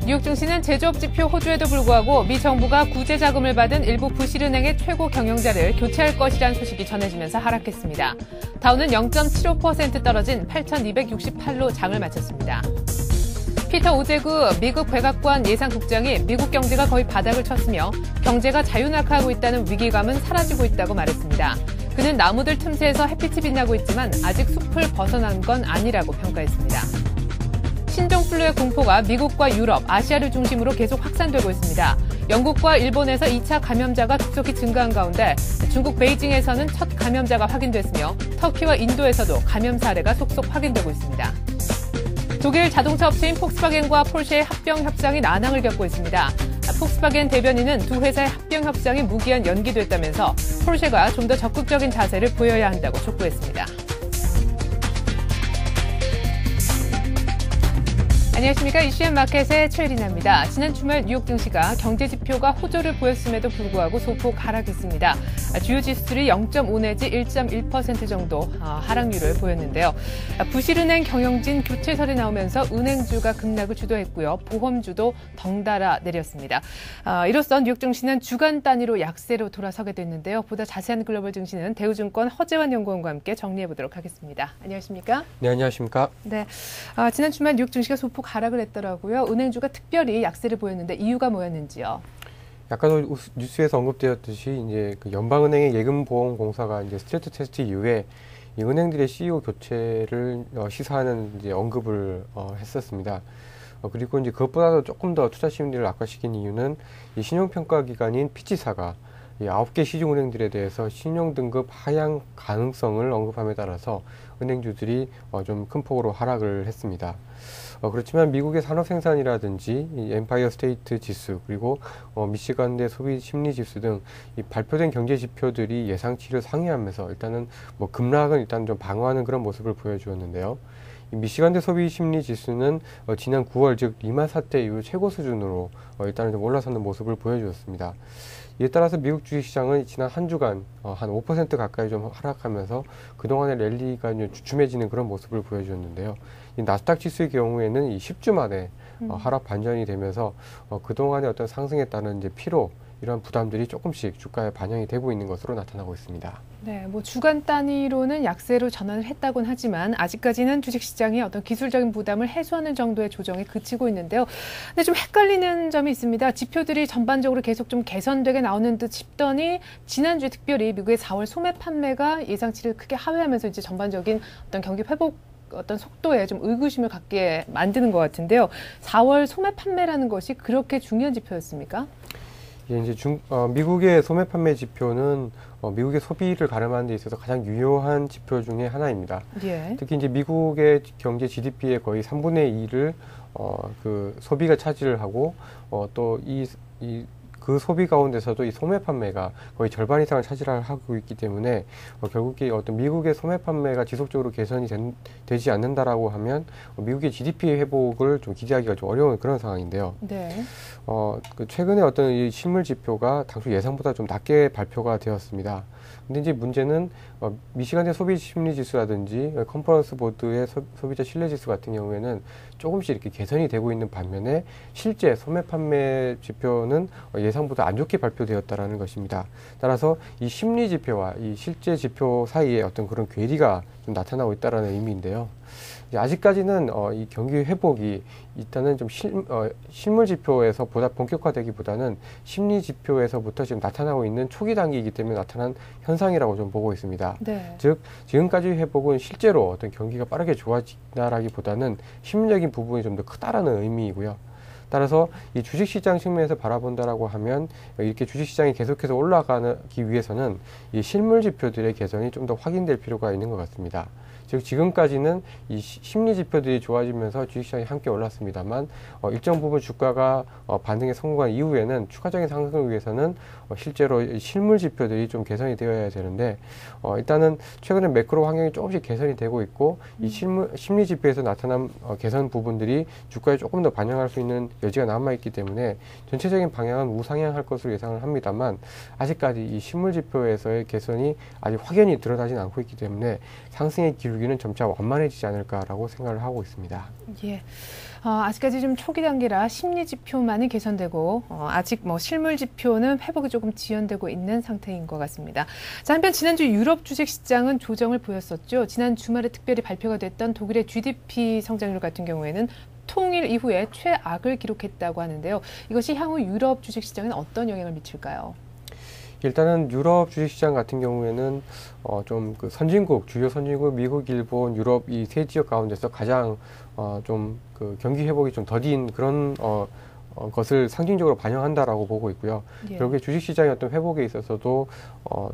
뉴욕 증시는 제조업 지표 호조에도 불구하고 미 정부가 구제 자금을 받은 일부 부실은행의 최고 경영자를 교체할 것이라는 소식이 전해지면서 하락했습니다. 다우는 0.75% 떨어진 8,268로 장을 마쳤습니다. 피터 오제구 미국 백악관 예산국장이 미국 경제가 거의 바닥을 쳤으며 경제가 자유낙하하고 있다는 위기감은 사라지고 있다고 말했습니다. 그는 나무들 틈새에서 햇빛이 빛나고 있지만 아직 숲을 벗어난 건 아니라고 평가했습니다. 신종플루의 공포가 미국과 유럽, 아시아를 중심으로 계속 확산되고 있습니다. 영국과 일본에서 2차 감염자가 급속히 증가한 가운데 중국 베이징에서는 첫 감염자가 확인됐으며 터키와 인도에서도 감염 사례가 속속 확인되고 있습니다. 독일 자동차 업체인 폭스바겐과 폴쉐의 합병 협상이 난항을 겪고 있습니다. 폭스바겐 대변인은 두 회사의 합병 협상이 무기한 연기됐다면서 폴쉐가 좀 더 적극적인 자세를 보여야 한다고 촉구했습니다. 안녕하십니까. 이슈앤 마켓의 최혜린입니다. 지난 주말 뉴욕 증시가 경제 지표가 호조를 보였음에도 불구하고 소폭 하락했습니다. 주요 지수들이 0.5 내지 1.1% 정도 하락률을 보였는데요. 부실은행 경영진 교체설이 나오면서 은행주가 급락을 주도했고요. 보험주도 덩달아 내렸습니다. 이로써 뉴욕 증시는 주간 단위로 약세로 돌아서게 됐는데요. 보다 자세한 글로벌 증시는 대우증권 허재환 연구원과 함께 정리해보도록 하겠습니다. 안녕하십니까? 네, 안녕하십니까? 네, 지난 주말 뉴욕 증시가 소폭 하락을 했더라고요. 은행주가 특별히 약세를 보였는데 이유가 뭐였는지요? 약간 뉴스에서 언급되었듯이 이제 그 연방은행의 예금보험공사가 이제 스트레스 테스트 이후에 이 은행들의 CEO 교체를 시사하는 이제 언급을 했었습니다. 그리고 이제 그것보다도 조금 더 투자 심리를 악화시킨 이유는 이 신용평가기관인 피치사가 이 9개 시중은행들에 대해서 신용등급 하향 가능성을 언급함에 따라서 은행주들이 좀 큰 폭으로 하락을 했습니다. 그렇지만 미국의 산업생산이라든지 이 엠파이어 스테이트 지수 그리고 미시간대 소비 심리 지수 등 이 발표된 경제 지표들이 예상치를 상회하면서 일단은 뭐 급락은 일단 좀 방어하는 그런 모습을 보여주었는데요. 이 미시간대 소비 심리 지수는 지난 9월 즉 리만 사태 이후 최고 수준으로 일단은 좀 올라서는 모습을 보여주었습니다. 이에 따라서 미국 주식시장은 지난 한 주간 한 5% 가까이 좀 하락하면서 그동안의 랠리가 좀 주춤해지는 그런 모습을 보여주었는데요. 이 나스닥 지수의 경우에는 이 10주 만에 하락 반전이 되면서 그동안의 어떤 상승에 따른 이제 피로 이런 부담들이 조금씩 주가에 반영이 되고 있는 것으로 나타나고 있습니다. 네, 뭐 주간 단위로는 약세로 전환을 했다곤 하지만 아직까지는 주식시장이 어떤 기술적인 부담을 해소하는 정도의 조정에 그치고 있는데요. 근데 좀 헷갈리는 점이 있습니다. 지표들이 전반적으로 계속 좀 개선되게 나오는 듯 싶더니 지난주에 특별히 미국의 4월 소매 판매가 예상치를 크게 하회하면서 이제 전반적인 어떤 경기 회복 어떤 속도에 좀 의구심을 갖게 만드는 것 같은데요. 4월 소매 판매라는 것이 그렇게 중요한 지표였습니까? 예, 이제 미국의 소매 판매 지표는 미국의 소비를 가늠하는 데 있어서 가장 유효한 지표 중에 하나입니다. 예. 특히 이제 미국의 경제 GDP의 거의 3분의 2를 그 소비가 차지를 하고 또 그 소비 가운데서도 이 소매 판매가 거의 절반 이상을 차지하고 있기 때문에 결국 어떤 미국의 소매 판매가 지속적으로 개선이 되지 않는다라고 하면 미국의 GDP 회복을 좀 기대하기가 좀 어려운 그런 상황인데요. 네. 최근에 어떤 이 실물 지표가 당초 예상보다 좀 낮게 발표가 되었습니다. 근데 이제 문제는 미시간대 소비 심리 지수라든지 컨퍼런스 보드의 소비자 신뢰 지수 같은 경우에는 조금씩 이렇게 개선이 되고 있는 반면에 실제 소매 판매 지표는 예상보다 안 좋게 발표되었다라는 것입니다. 따라서 이 심리 지표와 이 실제 지표 사이에 어떤 그런 괴리가 좀 나타나고 있다라는 의미인데요. 아직까지는 이 경기 회복이 일단은 좀 실물 지표에서 보다 본격화되기보다는 심리 지표에서부터 지금 나타나고 있는 초기 단계이기 때문에 나타난 현상이라고 좀 보고 있습니다. 네. 즉 지금까지 회복은 실제로 어떤 경기가 빠르게 좋아진다라기보다는 심리적인 부분이 좀 더 크다라는 의미이고요. 따라서 이 주식시장 측면에서 바라본다라고 하면 이렇게 주식시장이 계속해서 올라가기 위해서는 이 실물 지표들의 개선이 좀 더 확인될 필요가 있는 것 같습니다. 즉 지금까지는 이 심리 지표들이 좋아지면서 주식시장이 함께 올랐습니다만 일정 부분 주가가 반등에 성공한 이후에는 추가적인 상승을 위해서는 실제로 실물 지표들이 좀 개선이 되어야 되는데 일단은 최근에 매크로 환경이 조금씩 개선이 되고 있고 이 심리 지표에서 나타난 개선 부분들이 주가에 조금 더 반영할 수 있는 여지가 남아있기 때문에 전체적인 방향은 우상향할 것으로 예상을 합니다만 아직까지 이 실물 지표에서의 개선이 아직 확연히 드러나진 않고 있기 때문에 상승의 기울기 위기는 점차 완만해지지 않을까라고 생각을 하고 있습니다. 예. 아직까지 좀 초기 단계라 심리 지표만이 개선되고 아직 실물 지표는 회복이 조금 지연되고 있는 상태인 것 같습니다. 자, 한편 지난주 유럽 주식 시장은 조정을 보였었죠. 지난 주말에 특별히 발표가 됐던 독일의 GDP 성장률 같은 경우에는 통일 이후에 최악을 기록했다고 하는데요. 이것이 향후 유럽 주식 시장에 어떤 영향을 미칠까요? 일단은 유럽 주식시장 같은 경우에는 좀 그 선진국, 주요 선진국, 미국, 일본, 유럽 이 세 지역 가운데서 가장 좀 그 경기 회복이 좀 더딘 그런 것을 상징적으로 반영한다라고 보고 있고요. 예. 결국에 주식시장의 어떤 회복에 있어서도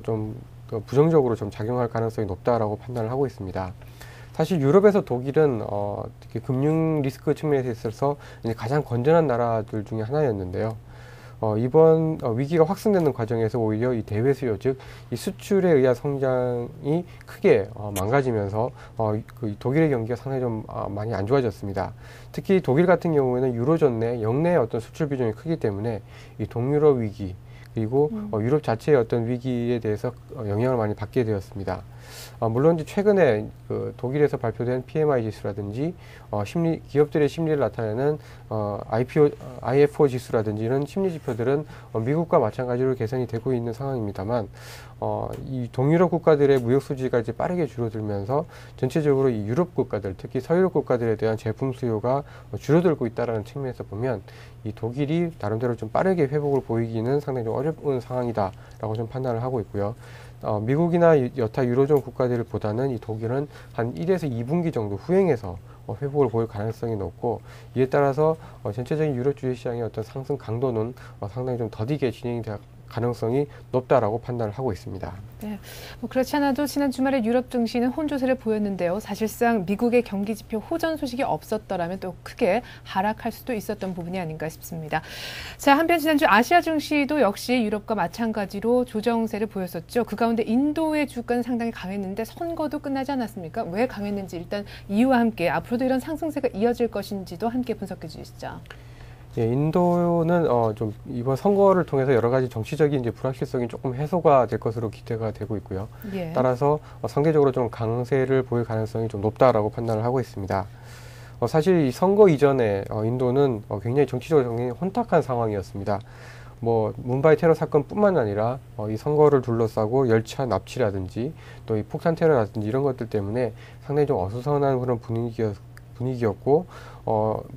좀 부정적으로 좀 작용할 가능성이 높다라고 판단을 하고 있습니다. 사실 유럽에서 독일은 특히 금융 리스크 측면에서 있어서 이제 가장 건전한 나라들 중에 하나였는데요. 이번 위기가 확산되는 과정에서 오히려 이 대외 수요, 즉 이 수출에 의한 성장이 크게 망가지면서 그 독일의 경기가 상당히 좀 많이 안 좋아졌습니다. 특히 독일 같은 경우에는 유로존 내 역내 어떤 수출 비중이 크기 때문에 이 동유럽 위기 그리고 유럽 자체의 어떤 위기에 대해서 영향을 많이 받게 되었습니다. 물론 이제 최근에 그 독일에서 발표된 PMI 지수라든지 기업들의 심리를 나타내는 IFO 지수라든지 이런 심리 지표들은 미국과 마찬가지로 개선이 되고 있는 상황입니다만 이 동유럽 국가들의 무역 수지가 이제 빠르게 줄어들면서 전체적으로 이 유럽 국가들, 특히 서유럽 국가들에 대한 제품 수요가 줄어들고 있다라는 측면에서 보면 이 독일이 나름대로 좀 빠르게 회복을 보이기는 상당히 좀 어려운 상황이다라고 좀 판단을 하고 있고요. 미국이나 여타 유로존 국가들보다는 이 독일은 한 1에서 2분기 정도 후행해서 회복을 보일 가능성이 높고 이에 따라서 전체적인 유럽 주식시장의 어떤 상승 강도는 상당히 좀 더디게 진행이 될 가능성이 높다라고 판단을 하고 있습니다. 네, 그렇지 않아도 지난 주말에 유럽 증시는 혼조세를 보였는데요. 사실상 미국의 경기 지표 호전 소식이 없었더라면 또 크게 하락할 수도 있었던 부분이 아닌가 싶습니다. 자, 한편 지난주 아시아 증시도 역시 유럽과 마찬가지로 조정세를 보였었죠. 그 가운데 인도의 주가는 상당히 강했는데 선거도 끝나지 않았습니까? 왜 강했는지 일단 이유와 함께 앞으로도 이런 상승세가 이어질 것인지도 함께 분석해 주시죠. 예, 인도는 좀 이번 선거를 통해서 여러 가지 정치적인 이제 불확실성이 조금 해소가 될 것으로 기대가 되고 있고요. 예. 따라서 상대적으로 좀 강세를 보일 가능성이 좀 높다라고 판단을 하고 있습니다. 사실 이 선거 이전에 인도는 굉장히 정치적으로 굉장히 혼탁한 상황이었습니다. 문바이 테러 사건뿐만 아니라 이 선거를 둘러싸고 열차 납치라든지 또 이 폭탄 테러라든지 이런 것들 때문에 상당히 좀 어수선한 그런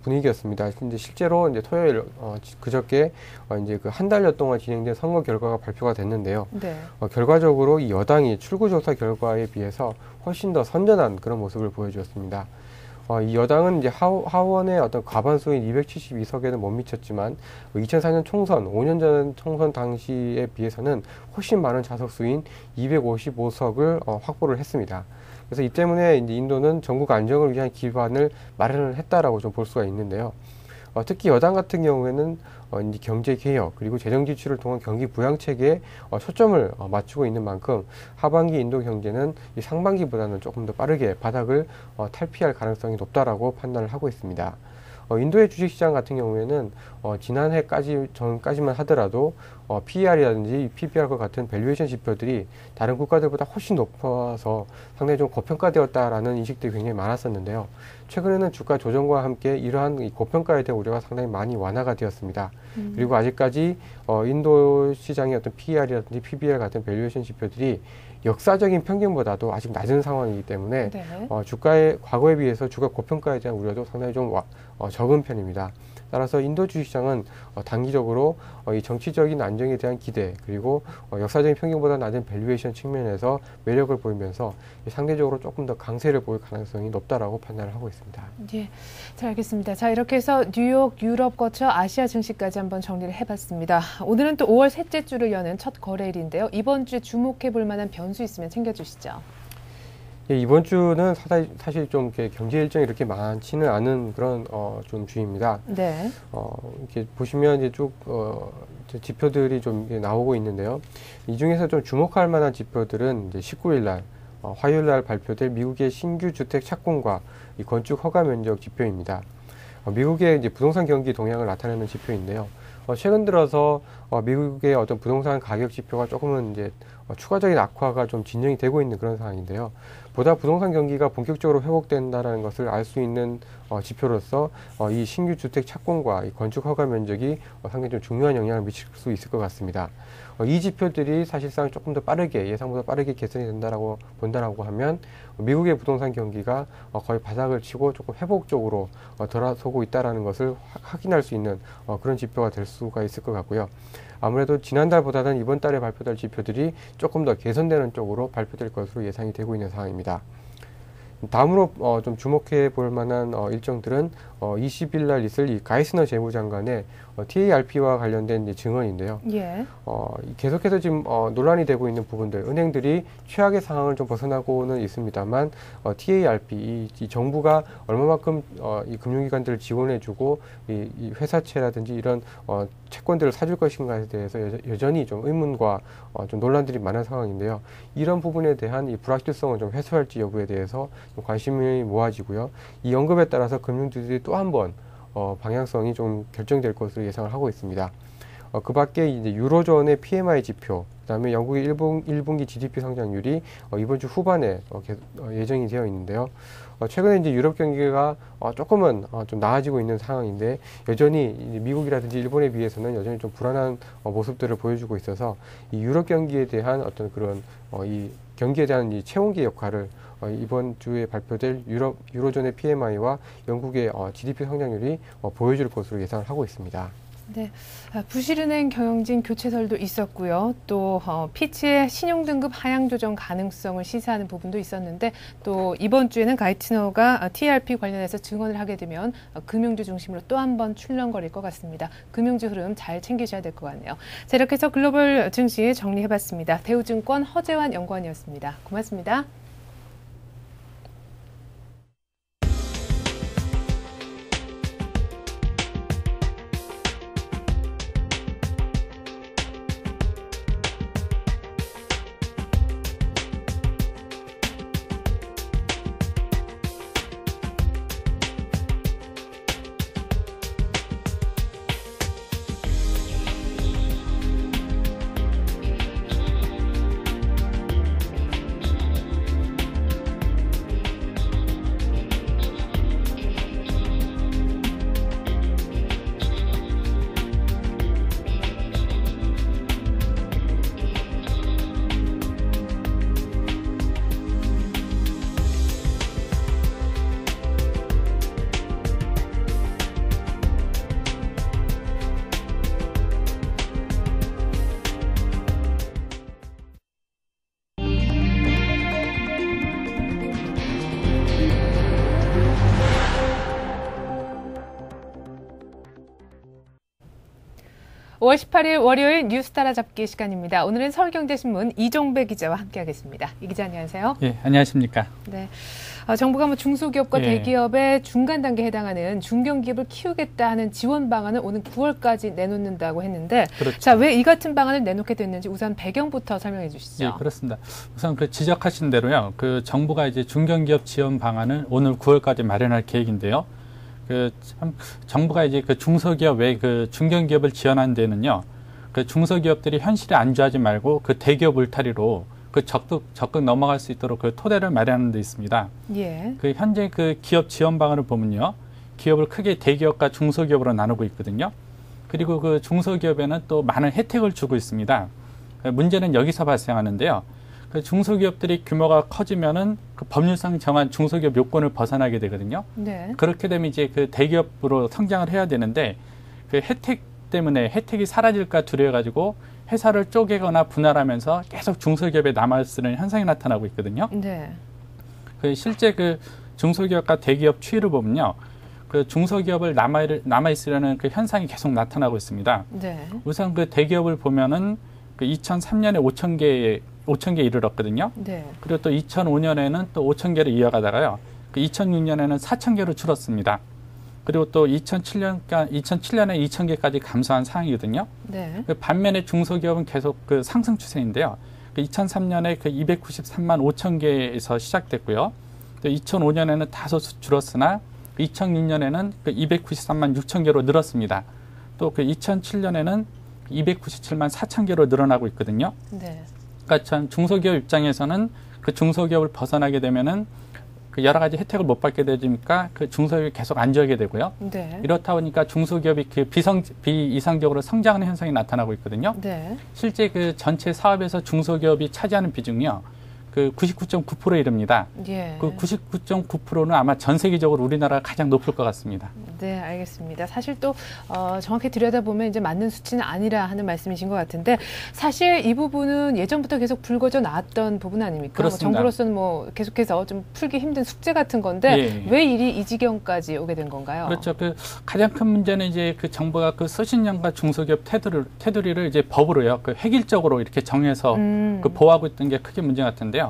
분위기였습니다. 근데 실제로 이제 토요일 그저께 이제 그 한 달여 동안 진행된 선거 결과가 발표가 됐는데요. 네. 결과적으로 이 여당이 출구조사 결과에 비해서 훨씬 더 선전한 그런 모습을 보여주었습니다. 이 여당은 이제 하원의 어떤 과반수인 272석에는 못 미쳤지만 2004년 총선, 5년 전 총선 당시에 비해서는 훨씬 많은 자석수인 255석을 확보를 했습니다. 그래서 이 때문에 이제 인도는 전국 안정을 위한 기반을 마련을 했다라고 좀 볼 수가 있는데요. 특히 여당 같은 경우에는 이제 경제 개혁 그리고 재정 지출을 통한 경기 부양 체계에 초점을 맞추고 있는 만큼 하반기 인도 경제는 이 상반기보다는 조금 더 빠르게 바닥을 탈피할 가능성이 높다라고 판단을 하고 있습니다. 인도의 주식시장 같은 경우에는 전까지만 하더라도 PER이라든지 PBR과 같은 밸류에이션 지표들이 다른 국가들보다 훨씬 높아서 상당히 좀 고평가되었다라는 인식들이 굉장히 많았었는데요. 최근에는 주가 조정과 함께 이러한 이 고평가에 대한 우려가 상당히 많이 완화가 되었습니다. 그리고 아직까지 인도 시장의 어떤 PER이라든지 PBR 같은 밸류에이션 지표들이 역사적인 평균보다도 아직 낮은 상황이기 때문에 네. 주가의 과거에 비해서 주가 고평가에 대한 우려도 상당히 좀 적은 편입니다. 따라서 인도 주식시장은 단기적으로 이 정치적인 안정에 대한 기대 그리고 역사적인 평균보다 낮은 밸류에이션 측면에서 매력을 보이면서 상대적으로 조금 더 강세를 보일 가능성이 높다라고 판단을 하고 있습니다. 예, 잘 알겠습니다. 자, 이렇게 해서 뉴욕, 유럽 거쳐 아시아 증시까지 한번 정리를 해봤습니다. 오늘은 또 5월 셋째 주를 여는 첫 거래일인데요. 이번 주에 주목해 볼 만한 변수 있으면 챙겨주시죠. 예, 이번 주는 사실 좀 이렇게 경제 일정이 이렇게 많지는 않은 그런 좀 주입니다. 네. 이렇게 보시면 이제 쭉 지표들이 좀 나오고 있는데요. 이 중에서 좀 주목할 만한 지표들은 이제 19일 날 화요일 날 발표될 미국의 신규 주택 착공과 이 건축 허가 면적 지표입니다. 미국의 이제 부동산 경기 동향을 나타내는 지표인데요. 최근 들어서 미국의 어떤 부동산 가격 지표가 조금은 이제 추가적인 악화가 좀 진행이 되고 있는 그런 상황인데요. 보다 부동산 경기가 본격적으로 회복된다는 것을 알 수 있는 지표로서 이 신규 주택 착공과 이 건축 허가 면적이 상당히 좀 중요한 영향을 미칠 수 있을 것 같습니다. 이 지표들이 사실상 조금 더 빠르게 예상보다 빠르게 개선이 된다라고 본다라고 하면 미국의 부동산 경기가 거의 바닥을 치고 조금 회복적으로 돌아서고 있다라는 것을 확인할 수 있는 그런 지표가 될 수가 있을 것 같고요. 아무래도 지난달보다는 이번 달에 발표될 지표들이 조금 더 개선되는 쪽으로 발표될 것으로 예상이 되고 있는 상황입니다. 다음으로 좀 주목해 볼 만한 일정들은 20일 날 있을 이 가이스너 재무장관의 TARP와 관련된 이제 증언인데요. 예. 계속해서 지금 논란이 되고 있는 부분들, 은행들이 최악의 상황을 좀 벗어나고는 있습니다만 TARP, 이 정부가 얼마만큼 이 금융기관들을 지원해주고 이 회사채라든지 이런 채권들을 사줄 것인가에 대해서 여전히 좀 의문과 좀 논란들이 많은 상황인데요. 이런 부분에 대한 이 불확실성을 좀 해소할지 여부에 대해서 좀 관심이 모아지고요. 이 언급에 따라서 금융주들이 또 한 번 방향성이 좀 결정될 것으로 예상을 하고 있습니다. 그 밖에 이제 유로존의 PMI 지표, 그다음에 영국의 1분기 GDP 성장률이 이번 주 후반에 예정이 되어 있는데요. 최근에 이제 유럽 경기가 조금은 좀 나아지고 있는 상황인데 여전히 미국이라든지 일본에 비해서는 여전히 좀 불안한 모습들을 보여주고 있어서 이 유럽 경기에 대한 어떤 그런 이 경기에 대한 이 채용기 역할을 이번 주에 발표될 유로존의 PMI와 영국의 GDP 성장률이 보여줄 것으로 예상을 하고 있습니다. 네, 부실은행 경영진 교체설도 있었고요. 또 피치의 신용등급 하향 조정 가능성을 시사하는 부분도 있었는데 또 이번 주에는 가이트너가 TARP 관련해서 증언을 하게 되면 금융주 중심으로 또 한 번 출렁거릴 것 같습니다. 금융주 흐름 잘 챙기셔야 될 것 같네요. 자, 이렇게 해서 글로벌 증시 정리해봤습니다. 대우증권 허재환 연구원이었습니다. 고맙습니다. (5월 18일) 월요일 뉴스 따라잡기 시간입니다. 오늘은 서울경제신문 이종배 기자와 함께하겠습니다. 이 기자 안녕하세요. 예, 안녕하십니까. 네, 정부가 중소기업과 대기업의 중간 단계에 해당하는 중견기업을 키우겠다 하는 지원 방안을 오는 9월까지 내놓는다고 했는데, 그렇죠. 자, 왜 이 같은 방안을 내놓게 됐는지 우선 배경부터 설명해 주시죠. 예, 그렇습니다. 우선 그 지적하신 대로요. 그 정부가 이제 중견기업 지원 방안을 오늘 9월까지 마련할 계획인데요. 정부가 이제 그 중소기업 외 그 중견기업을 지원한 데는요. 그 중소기업들이 현실에 안주하지 말고 그 대기업 울타리로 그 적극 넘어갈 수 있도록 그 토대를 마련하는 데 있습니다. 예. 그 현재 그 기업 지원 방안을 보면요. 기업을 크게 대기업과 중소기업으로 나누고 있거든요. 그리고 그 중소기업에는 또 많은 혜택을 주고 있습니다. 문제는 여기서 발생하는데요. 그 중소기업들이 규모가 커지면은 그 법률상 정한 중소기업 요건을 벗어나게 되거든요. 네. 그렇게 되면 이제 그 대기업으로 성장을 해야 되는데 그 혜택 때문에 혜택이 사라질까 두려워가지고 회사를 쪼개거나 분할하면서 계속 중소기업에 남아쓰는 현상이 나타나고 있거든요. 네. 그 실제 그 중소기업과 대기업 추이를 보면요. 그 중소기업을 남아있으려는 그 현상이 계속 나타나고 있습니다. 네. 우선 그 대기업을 보면은 그 2003년에 5,000개 이르렀거든요. 네. 그리고 또 2005년에는 또 5,000개를 이어가다가요. 그 2006년에는 4,000개로 줄었습니다. 그리고 또 2007년에 2,000개까지 감소한 상황이거든요. 네. 그 반면에 중소기업은 계속 그 상승 추세인데요. 그 2003년에 그 293만 5,000개에서 시작됐고요. 또 2005년에는 다소 줄었으나 2006년에는 그 293만 6,000개로 늘었습니다. 또 그 2007년에는 297만 4,000개로 늘어나고 있거든요. 네. 그러니까 전 중소기업 입장에서는 그 중소기업을 벗어나게 되면은 그 여러 가지 혜택을 못 받게 되니까 그 중소기업이 계속 안주하게 되고요. 네. 이렇다 보니까 중소기업이 그 비이상적으로 성장하는 현상이 나타나고 있거든요. 네. 실제 그 전체 사업에서 중소기업이 차지하는 비중이요. 그 99.9%에 이릅니다. 예. 그 99.9%는 아마 전 세계적으로 우리나라가 가장 높을 것 같습니다. 네, 알겠습니다. 사실 또 정확히 들여다보면 이제 맞는 수치는 아니라 하는 말씀이신 것 같은데 사실 이 부분은 예전부터 계속 불거져 나왔던 부분 아닙니까? 그렇습니다. 정부로서는 뭐 계속해서 좀 풀기 힘든 숙제 같은 건데 예. 왜 일이 이 지경까지 오게 된 건가요? 그렇죠. 그 가장 큰 문제는 이제 그 정부가 그 수십 년간 중소기업 테두리를 이제 법으로요, 그 획일적으로 이렇게 정해서 그 보호하고 있던 게 크게 문제 같은데요.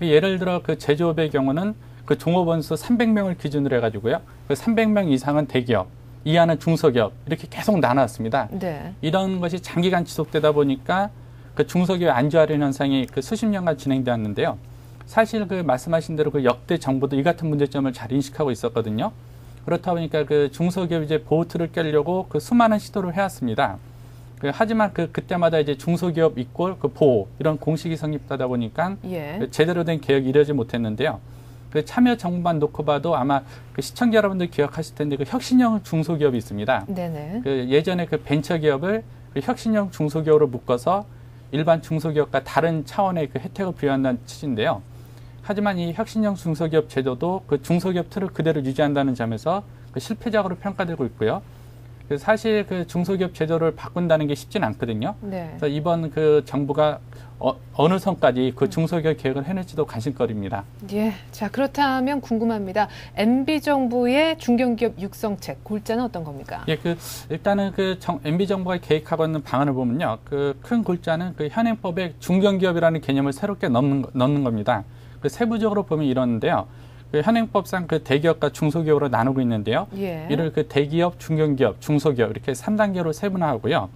예를 들어 그 제조업의 경우는 그 종업원 수 300명을 기준으로 해가지고요. 그 300명 이상은 대기업, 이하는 중소기업 이렇게 계속 나눴습니다. 네. 이런 것이 장기간 지속되다 보니까 그 중소기업 안주하려는 현상이 그 수십 년간 진행되었는데요. 사실 그 말씀하신 대로 그 역대 정부도 이 같은 문제점을 잘 인식하고 있었거든요. 그렇다 보니까 그 중소기업 이제 보호틀을 깨려고 그 수많은 시도를 해왔습니다. 하지만 그때마다 이제 중소기업 이꼴 그 보호 이런 공식이 성립하다 보니까 예. 제대로 된 개혁이 이루어지지 못했는데요. 그 참여 정부만 놓고 봐도 아마 그 시청자 여러분들 기억하실 텐데 그 혁신형 중소기업이 있습니다. 네네. 그 예전에 그 벤처기업을 그 혁신형 중소기업으로 묶어서 일반 중소기업과 다른 차원의 그 혜택을 부여한다는 취지인데요. 하지만 이 혁신형 중소기업 제도도 그 중소기업 틀을 그대로 유지한다는 점에서 그 실패작으로 평가되고 있고요. 사실 그 중소기업 제도를 바꾼다는 게 쉽지는 않거든요. 네. 그래서 이번 그 정부가 어느 선까지 그 중소기업 계획을 해낼지도 관심거리입니다. 예. 자, 그렇다면 궁금합니다. MB 정부의 중견기업 육성책 골자는 어떤 겁니까? 예, 일단은 MB 정부가 계획하고 있는 방안을 보면요, 그 큰 골자는 그 현행법에 중견기업이라는 개념을 새롭게 넣는 겁니다. 그 세부적으로 보면 이러는데요. 그 현행법상 그 대기업과 중소기업으로 나누고 있는데요. 예. 이를 그 대기업, 중견기업, 중소기업 이렇게 3단계로 세분화하고요.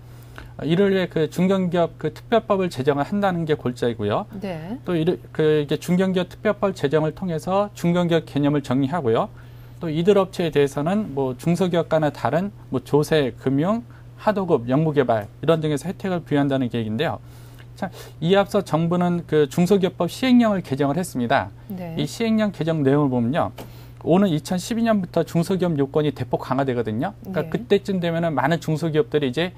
이를 위해 그 중견기업 그 특별법을 제정을 한다는 게 골자이고요. 네. 또 이게 중견기업 특별법 제정을 통해서 중견기업 개념을 정리하고요. 또 이들 업체에 대해서는 뭐 중소기업과는 다른 뭐 조세, 금융, 하도급, 연구개발 이런 등에서 혜택을 부여한다는 계획인데요. 자, 이에 앞서 정부는 그 중소기업법 시행령을 개정을 했습니다. 네. 이 시행령 개정 내용을 보면요. 오는 2012년부터 중소기업 요건이 대폭 강화되거든요. 그러니까 네. 그때쯤 되면은 많은 중소기업들이 이제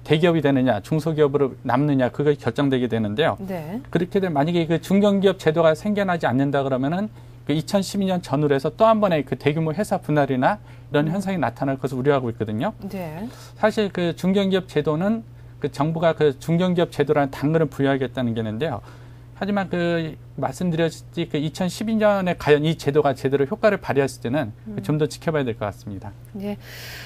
대기업이 되느냐, 중소기업으로 남느냐, 그거 결정되게 되는데요. 네. 그렇게 되면 만약에 그 중견기업 제도가 생겨나지 않는다 그러면은 그 2012년 전후로 해서 또 한 번의 그 대규모 회사 분할이나 이런 현상이 나타날 것을 우려하고 있거든요. 네. 사실 그 중견기업 제도는 그 정부가 그 중견기업 제도라는 당근을 부여하겠다는 게 있는데요. 하지만 그 말씀드렸듯이 그 2012년에 과연 이 제도가 제대로 효과를 발휘했을 때는 좀 더 지켜봐야 될 것 같습니다. 네.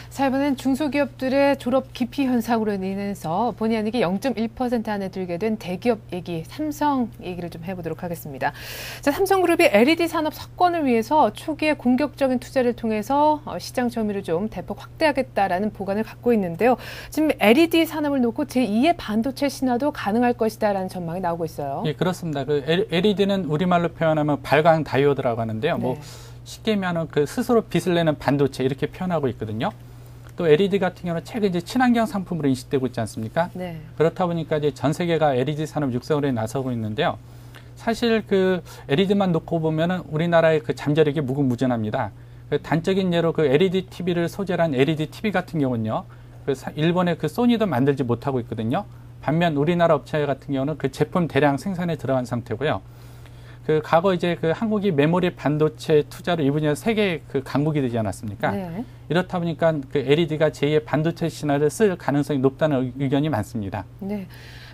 자, 이번엔 중소기업들의 졸업 기피 현상으로 인해서 본의 아니게 0.1% 안에 들게 된 대기업 얘기, 삼성 얘기를 좀 해보도록 하겠습니다. 자, 삼성그룹이 LED 산업 석권을 위해서 초기에 공격적인 투자를 통해서 시장 점유율을 좀 대폭 확대하겠다라는 보관을 갖고 있는데요. 지금 LED 산업을 놓고 제2의 반도체 신화도 가능할 것이다라는 전망이 나오고 있어요. 예, 그렇습니다. 그 LED는 우리말로 표현하면 발광 다이오드라고 하는데요. 네. 뭐 쉽게 말하면 그 스스로 빛을 내는 반도체 이렇게 표현하고 있거든요. 또 LED 같은 경우는 최근 이제 친환경 상품으로 인식되고 있지 않습니까? 네. 그렇다 보니까 이제 전 세계가 LED 산업 육성에 나서고 있는데요. 사실 그 LED만 놓고 보면은 우리나라의 그 잠재력이 무궁무진합니다. 그 단적인 예로 그 LED TV를 소재로 한 LED TV 같은 경우는요. 그 일본의 그 소니도 만들지 못하고 있거든요. 반면 우리나라 업체 같은 경우는 그 제품 대량 생산에 들어간 상태고요. 그 과거 이제 그 한국이 메모리 반도체 투자로 이 분야 세계 그 강국이 되지 않았습니까? 네. 이렇다 보니까 그 LED가 제2의 반도체 신화를 쓸 가능성이 높다는 의견이 많습니다. 네.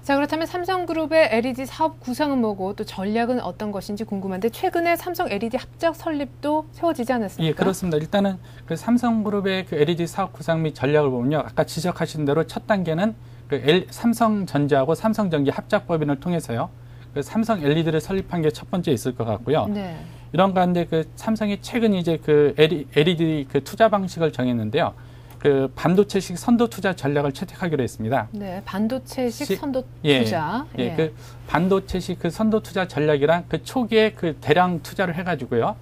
자, 그렇다면 삼성그룹의 LED 사업 구상은 뭐고 또 전략은 어떤 것인지 궁금한데 최근에 삼성 LED 합작 설립도 세워지지 않았습니까? 예, 그렇습니다. 일단은 그 삼성그룹의 그 LED 사업 구상 및 전략을 보면요. 아까 지적하신 대로 첫 단계는 그 삼성전자하고 삼성전기 합작법인을 통해서요. 그 삼성 LED를 설립한 게 첫 번째 있을 것 같고요. 네. 이런 가운데 그 삼성이 최근 이제 그 LED 그 투자 방식을 정했는데요. 그 반도체식 선도 투자 전략을 채택하기로 했습니다. 네, 반도체식 선도 투자. 예, 그 반도체식 그 선도 투자 전략이란 그 초기에 그 대량 투자를 해가지고요.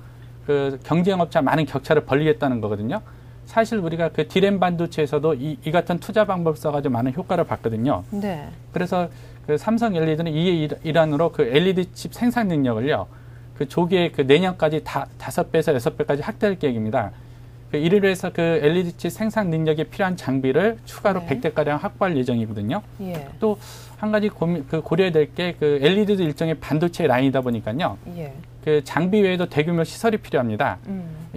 그 경쟁업자 많은 격차를 벌리겠다는 거거든요. 사실 우리가 그 디램 반도체에서도 이 같은 투자 방법을 써가지고 많은 효과를 봤거든요. 네. 그래서 그 삼성 LED는 이의 일환으로 그 LED 칩 생산 능력을요, 그 조기에 그 내년까지 5배에서 6배까지 확대할 계획입니다. 이를 위해서 그 LED 칩 생산 능력에 필요한 장비를 추가로 네. 100대가량 확보할 예정이거든요. 예. 또 한 가지 고려해야 될 게 그 LED도 일종의 반도체 라인이다 보니까요. 예. 그 장비 외에도 대규모 시설이 필요합니다.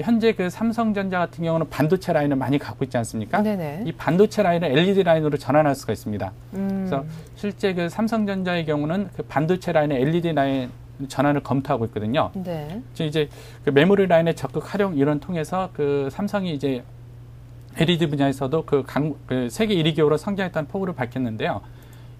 현재 그 삼성전자 같은 경우는 반도체 라인을 많이 갖고 있지 않습니까? 네네. 이 반도체 라인을 LED 라인으로 전환할 수가 있습니다. 그래서 실제 그 삼성전자의 경우는 그 반도체 라인의 LED 라인 전환을 검토하고 있거든요. 네. 이제 그 메모리 라인의 적극 활용 이런 통해서 그 삼성이 이제 LED 분야에서도 그 세계 1위 기업으로 성장했다는 포부를 밝혔는데요.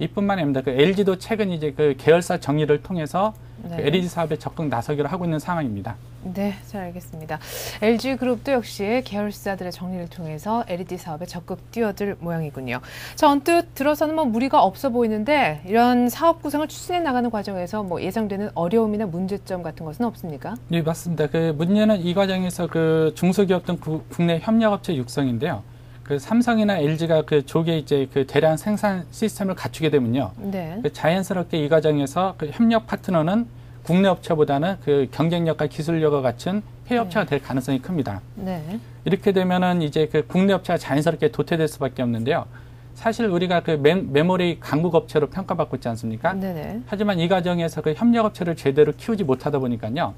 이뿐만이 아닙니다. 그 LG도 최근 이제 그 계열사 정리를 통해서 네. 그 LED 사업에 적극 나서기로 하고 있는 상황입니다. 네, 잘 알겠습니다. LG그룹도 역시 계열사들의 정리를 통해서 LED 사업에 적극 뛰어들 모양이군요. 자, 언뜻 들어서는 뭐 무리가 없어 보이는데 이런 사업 구성을 추진해 나가는 과정에서 뭐 예상되는 어려움이나 문제점 같은 것은 없습니까? 네, 맞습니다. 그 문제는 이 과정에서 그 중소기업 등 국내 협력업체 육성인데요. 그 삼성이나 LG가 그 조기에 이제 그 대량 생산 시스템을 갖추게 되면요. 네. 그 자연스럽게 이 과정에서 그 협력 파트너는 국내 업체보다는 그 경쟁력과 기술력과 같은 해외 업체가 될 가능성이 큽니다. 네. 이렇게 되면은 이제 그 국내 업체가 자연스럽게 도태될 수밖에 없는데요. 사실 우리가 그 메모리 강국 업체로 평가받고 있지 않습니까? 네네. 하지만 이 과정에서 그 협력 업체를 제대로 키우지 못하다 보니까요.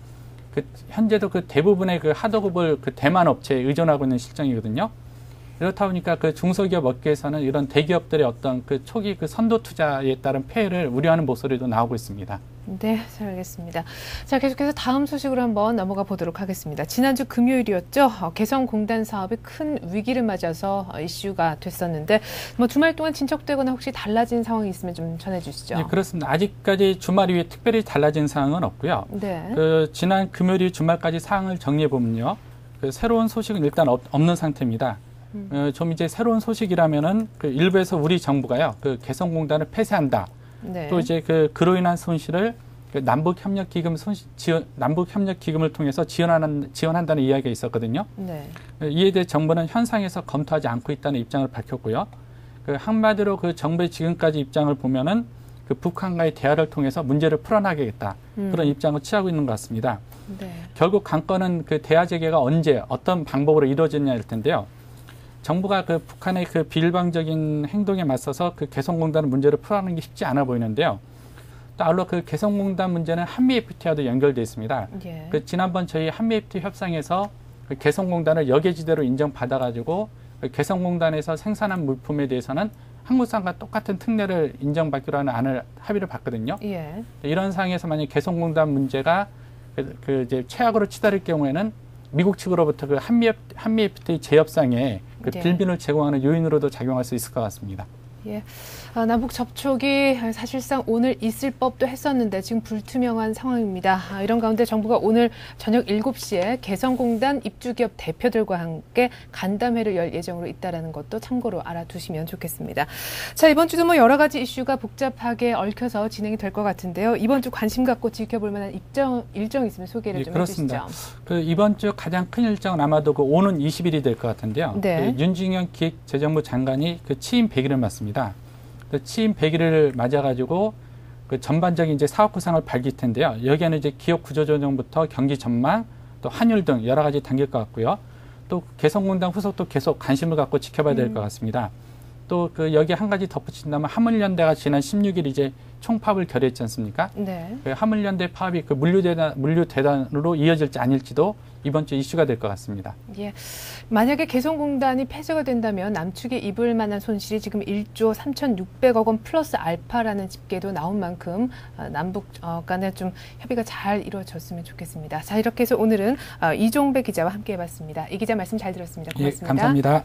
그 현재도 그 대부분의 그 하도급을 그 대만 업체에 의존하고 있는 실정이거든요. 이렇다 보니까 그 중소기업 업계에서는 이런 대기업들의 어떤 그 초기 그 선도 투자에 따른 폐해를 우려하는 목소리도 나오고 있습니다. 네, 잘 알겠습니다. 자, 계속해서 다음 소식으로 한번 넘어가 보도록 하겠습니다. 지난주 금요일이었죠. 개성공단 사업이 큰 위기를 맞아서 이슈가 됐었는데 뭐 주말 동안 진척되거나 혹시 달라진 상황이 있으면 좀 전해주시죠. 네, 그렇습니다. 아직까지 주말 이후에 특별히 달라진 상황은 없고요. 네. 그 지난 금요일 주말까지 상황을 정리해 보면요, 그 새로운 소식은 일단 없는 상태입니다. 좀 이제 새로운 소식이라면은 그 일부에서 우리 정부가요, 그 개성공단을 폐쇄한다. 네. 또 이제 그로 인한 손실을 그 남북협력기금을 통해서 지원한다는 이야기가 있었거든요. 네. 이에 대해 정부는 현상에서 검토하지 않고 있다는 입장을 밝혔고요. 그 한마디로 그 정부의 지금까지 입장을 보면은 그 북한과의 대화를 통해서 문제를 풀어나가겠다. 그런 입장을 취하고 있는 것 같습니다. 네. 결국 관건은 그 대화 재개가 언제 어떤 방법으로 이루어졌냐일 텐데요. 정부가 그 북한의 그 비일방적인 행동에 맞서서 그 개성공단 문제를 풀어가는 게 쉽지 않아 보이는데요. 또 아울러 그 개성공단 문제는 한미 FTA와도 연결돼 있습니다. 예. 그 지난번 저희 한미 FTA 협상에서 그 개성공단을 역외지대로 인정받아가지고 그 개성공단에서 생산한 물품에 대해서는 한국산과 똑같은 특례를 인정받기로 하는 안을 합의를 봤거든요. 예. 이런 상황에서 만약 개성공단 문제가 그 이제 최악으로 치달을 경우에는 미국 측으로부터 그 한미 FTA 재협상에 그 빌빈을 제공하는 요인으로도 작용할 수 있을 것 같습니다. 예, 남북 접촉이 사실상 오늘 있을 법도 했었는데 지금 불투명한 상황입니다. 이런 가운데 정부가 오늘 저녁 7시에 개성공단 입주기업 대표들과 함께 간담회를 열 예정으로 있다는 것도 참고로 알아두시면 좋겠습니다. 자, 이번 주도 뭐 여러 가지 이슈가 복잡하게 얽혀서 진행이 될 것 같은데요. 이번 주 관심 갖고 지켜볼 만한 일정 있으면 소개를 좀 그렇습니다. 해주시죠. 그 이번 주 가장 큰 일정은 아마도 그 오는 20일이 될 것 같은데요. 네. 그 윤중현 기획재정부 장관이 그 취임 100일을 맞습니다. 취임 100일을 맞아가지고 그 전반적인 이제 사업 구상을 밝힐 텐데요. 여기에는 이제 기업 구조 조정부터 경기 전망, 또 환율 등 여러 가지 담길 것 같고요. 또 개성공단 후속도 계속 관심을 갖고 지켜봐야 될 것 같습니다. 또 그 여기 한 가지 덧붙인다면 화물연대가 지난 16일 이제 총파업을 결의했지 않습니까? 네. 그 화물연대 파업이 그 물류대단으로 이어질지 아닐지도 이번 주 이슈가 될 것 같습니다. 예. 만약에 개성공단이 폐쇄가 된다면 남측에 입을 만한 손실이 지금 1조 3,600억 원 플러스 알파라는 집계도 나온 만큼 남북 간에 좀 협의가 잘 이루어졌으면 좋겠습니다. 자, 이렇게 해서 오늘은 이종배 기자와 함께 해봤습니다. 이 기자 말씀 잘 들었습니다. 고맙습니다. 예, 감사합니다.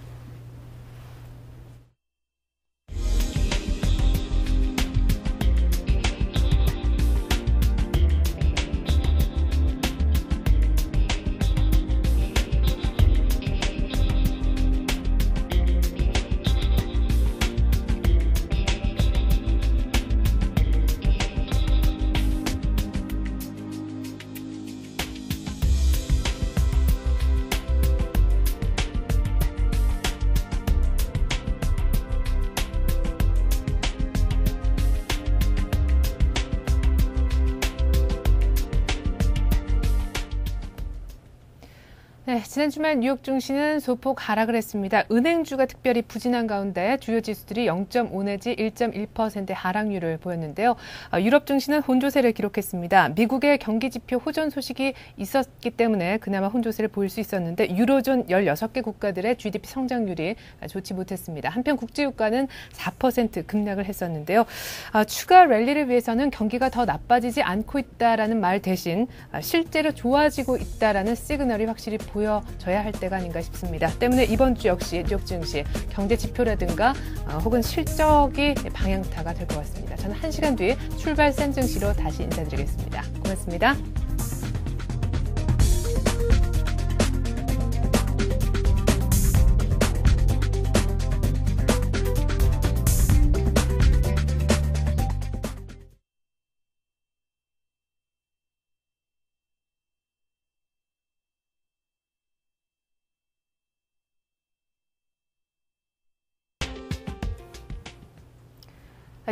네, 지난 주말 뉴욕 증시는 소폭 하락을 했습니다. 은행주가 특별히 부진한 가운데 주요 지수들이 0.5 내지 1.1%의 하락률을 보였는데요. 유럽 증시는 혼조세를 기록했습니다. 미국의 경기 지표 호전 소식이 있었기 때문에 그나마 혼조세를 보일 수 있었는데 유로존 16개 국가들의 GDP 성장률이 좋지 못했습니다. 한편 국제유가는 4% 급락을 했었는데요. 추가 랠리를 위해서는 경기가 더 나빠지지 않고 있다라는 말 대신 실제로 좋아지고 있다라는 시그널이 확실히 보여져야 할 때가 아닌가 싶습니다. 때문에 이번 주 역시 뉴욕 증시 경제 지표라든가 혹은 실적이 방향타가 될 것 같습니다. 저는 1시간 뒤 출발 센 증시로 다시 인사드리겠습니다. 고맙습니다.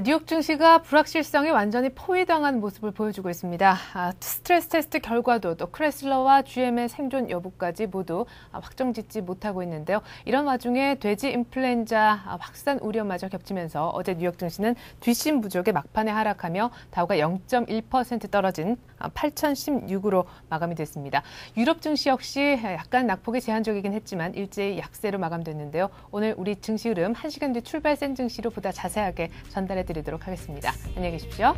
뉴욕 증시가 불확실성에 완전히 포위당한 모습을 보여주고 있습니다. 스트레스 테스트 결과도 또 크레슬러와 GM의 생존 여부까지 모두 확정짓지 못하고 있는데요. 이런 와중에 돼지 인플루엔자 확산 우려마저 겹치면서 어제 뉴욕 증시는 뒷심 부족의 막판에 하락하며 다우가 0.1% 떨어진 8,016으로 마감이 됐습니다. 유럽 증시 역시 약간 낙폭이 제한적이긴 했지만 일제히 약세로 마감됐는데요. 오늘 우리 증시 흐름 1시간 뒤 출발 센 증시로 보다 자세하게 전달해 드리도록 하겠습니다. 안녕히 계십시오.